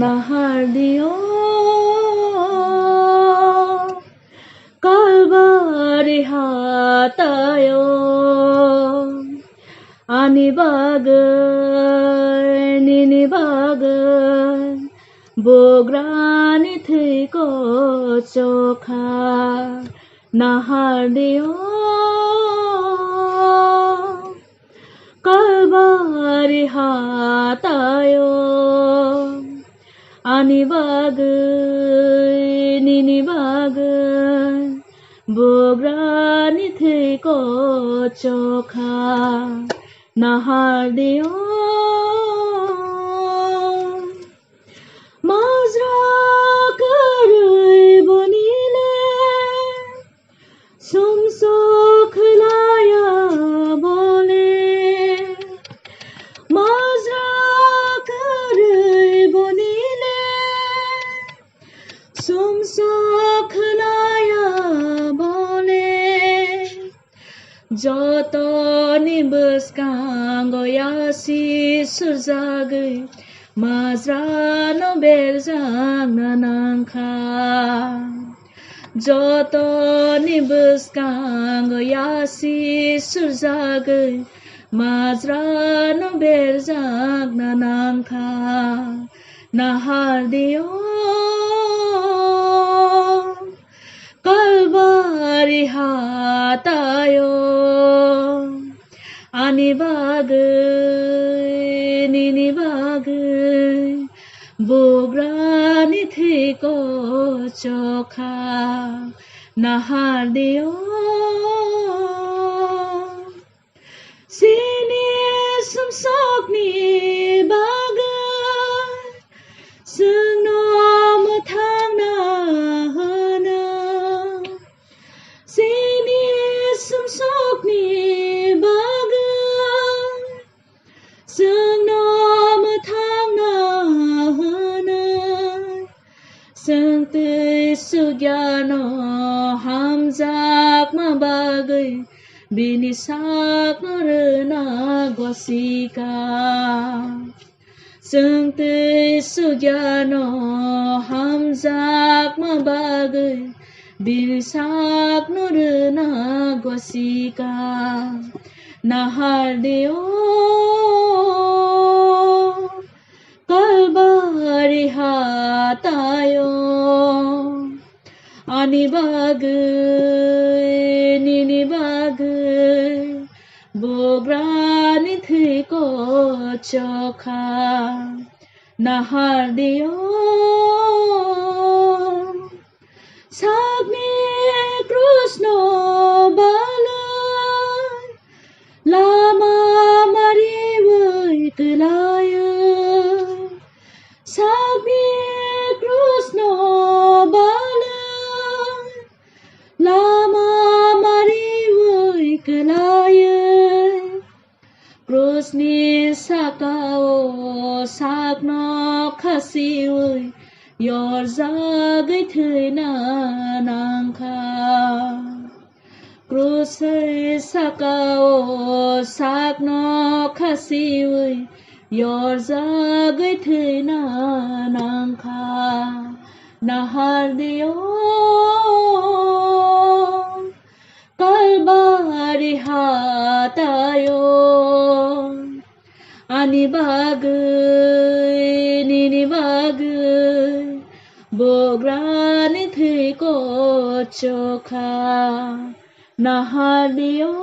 nahardio kalbari hatayo ani bagai nini bagai bograni thiko chokha nahardio kalbari hatayo ani bagai nini bagai bograni thiko chokha nahardio মাজরা করই বনিলে সুমসোখ লায়া বলে মাজরা করই বনিলে সুমসোখ লায়া বলে যত নিবসকাং গয়াসি সুরজাগৈ মাজরানো বেরজাং নানাংখা যত নিবসকাং গয়াসি সুরজাগৈ মাজরানো বেরজাং নানাংখা nahardio kalbari hatayo ani bagai nini bagai bograni thiko chokha nahardio sini sumsokni bagai sengnom thangna hana sini sumsokni bagai sengnom thangna hana sengtei sugyano hamjak ma bagai bini sakna gwasika sengtei sugyano hamjak ma bagai bini sakna gwasika nahardio kalbari hatayo ani bagai nini bagai bograni thiko chokha nahardio sagni krishna balai lama mariwai kelaya sagni krishna balai lama mariwai kelaya krishni sakao sakno khasiwai yor zagai thina nangkha krishni sakao sakno khasiwai yor zagai thina nangkha nahardio kalbari hatayo ani bagai nini bagai bograni thiko chokha nahardio